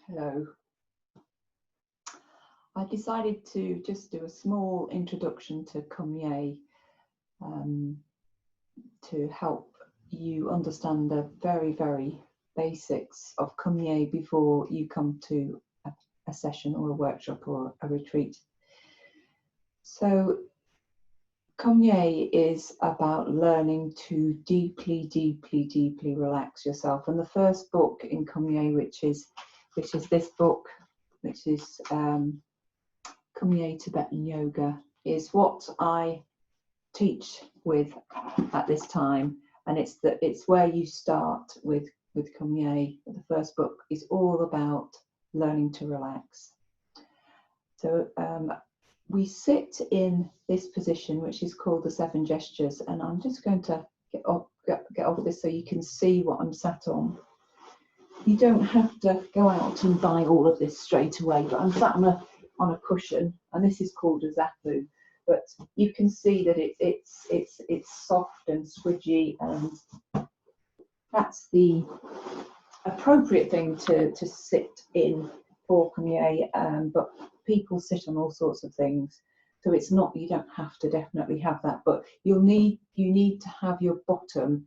Hello. I decided to just do a small introduction to Kum Nye to help you understand the very basics of Kum Nye before you come to a session or a workshop or a retreat. So Kum Nye is about learning to deeply relax yourself. And the first book in Kum Nye, which is this book, which is Kum Nye Tibetan Yoga, is what I teach with at this time, and it's where you start with Kum Nye. The first book is all about learning to relax. So we sit in this position, which is called the 7 gestures, and I'm just going to get over this so you can see what I'm sat on. You don't have to go out and buy all of this straight away, but I'm sat on a cushion, and this is called a zapu. But you can see that it's soft and squidgy, and that's the appropriate thing to sit in for Kum Nye. But people sit on all sorts of things, so it's not, you don't have to definitely have that, but you need to have your bottom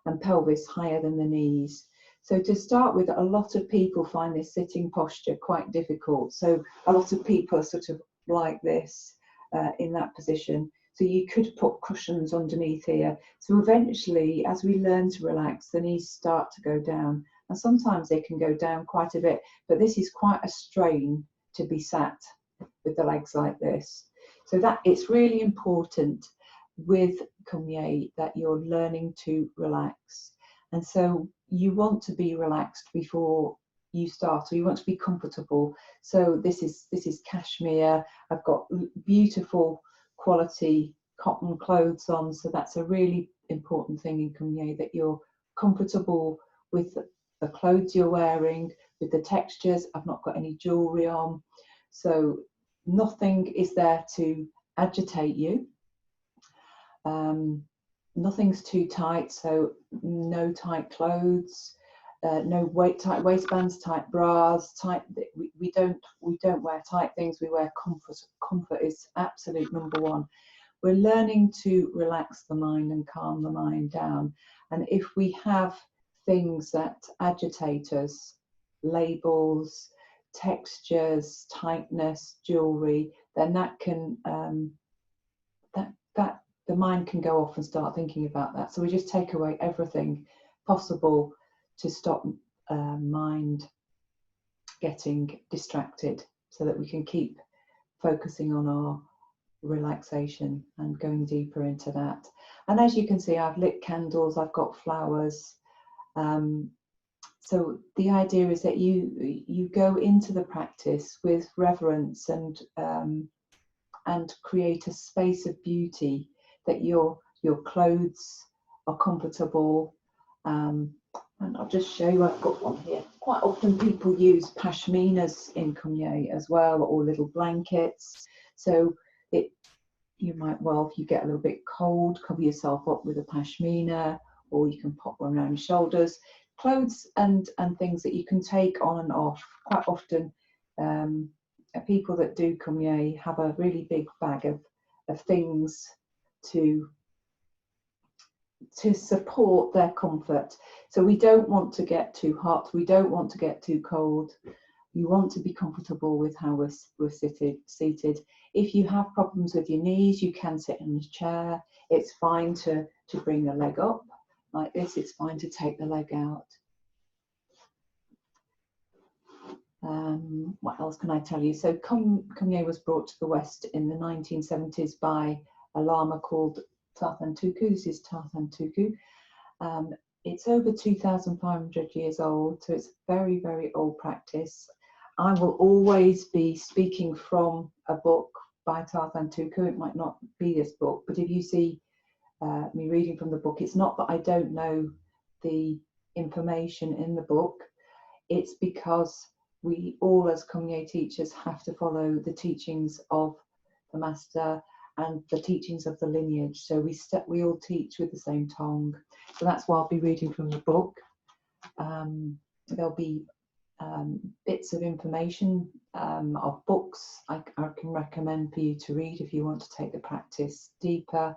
and pelvis higher than the knees. So to start with, a lot of people find this sitting posture quite difficult. So a lot of people are sort of like this in that position. So you could put cushions underneath here. So eventually, as we learn to relax, the knees start to go down. And sometimes they can go down quite a bit, but this is quite a strain to be sat with the legs like this. So that it's really important with Kum Nye that you're learning to relax. And so you want to be relaxed before you start, or you want to be comfortable. So this is cashmere. I've got beautiful quality cotton clothes on, so that's a really important thing in Kum Nye, that you're comfortable with the clothes you're wearing, with the textures. I've not got any jewelry on, so nothing is there to agitate you. Nothing's too tight, so no tight clothes, no tight waistbands, tight bras, tight. We don't wear tight things. We wear comfort. Comfort is absolute number one. We're learning to relax the mind and calm the mind down. And if we have things that agitate us, labels, textures, tightness, jewelry, then that can the mind can go off and start thinking about that. So we just take away everything possible to stop mind getting distracted, so that we can keep focusing on our relaxation and going deeper into that. And as you can see, I've lit candles, I've got flowers. So the idea is that you go into the practice with reverence and create a space of beauty, that your clothes are comfortable. And I'll just show you, I've got one here. Quite often people use pashminas in Kum Nye as well, or little blankets. So you might, well, if you get a little bit cold, cover yourself up with a pashmina, or you can pop one around your shoulders. Clothes and things that you can take on and off. Quite often people that do Kum Nye have a really big bag of things to support their comfort. So we don't want to get too hot, we don't want to get too cold. You want to be comfortable with how we're seated. If you have problems with your knees, you can sit in a chair. It's fine to bring the leg up like this. It's fine to take the leg out. What else can I tell you? So Kum Nye was brought to the West in the 1970s by a Lama called Tarthan Tuku. This is Tarthan Tuku. It's over 2,500 years old, so it's very old practice. I will always be speaking from a book by Tarthan Tuku. It might not be this book, but if you see me reading from the book, it's not that I don't know the information in the book. It's because we all, as Kum Nye teachers, have to follow the teachings of the master and the teachings of the lineage. So we all teach with the same tongue. So that's why I'll be reading from the book. There'll be bits of information of books I can recommend for you to read if you want to take the practice deeper.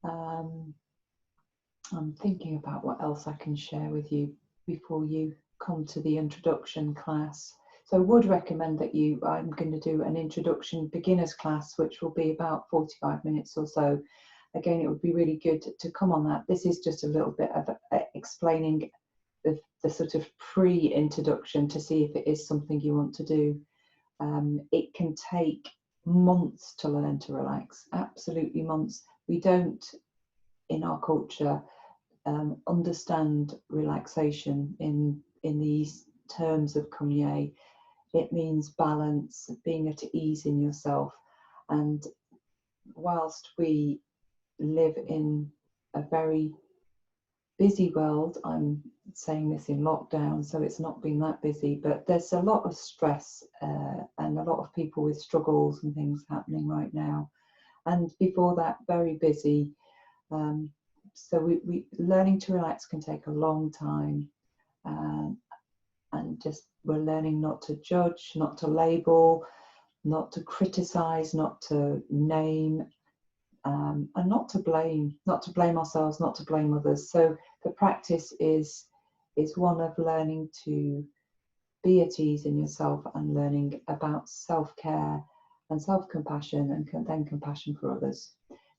I'm thinking about what else I can share with you before you come to the introduction class. So I would recommend that I'm going to do an introduction beginners class, which will be about 45 minutes or so. Again, it would be really good to come on that. This is just a little bit of explaining the sort of pre-introduction to see if it is something you want to do. It can take months to learn to relax, absolutely months. We don't, in our culture, understand relaxation in these terms of Kum Nye. It means balance, being at ease in yourself. And whilst we live in a very busy world, I'm saying this in lockdown, so it's not been that busy, but there's a lot of stress and a lot of people with struggles and things happening right now. And before that, very busy. So we learning to relax can take a long time, and just we're learning not to judge, not to label, not to criticize, not to name, and not to blame ourselves, not to blame others. So the practice is one of learning to be at ease in yourself and learning about self-care and self-compassion and then compassion for others.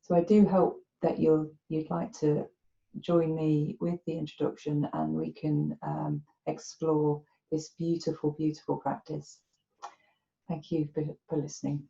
So I do hope that you'd like to join me with the introduction, and we can explore this beautiful, beautiful practice. Thank you for listening.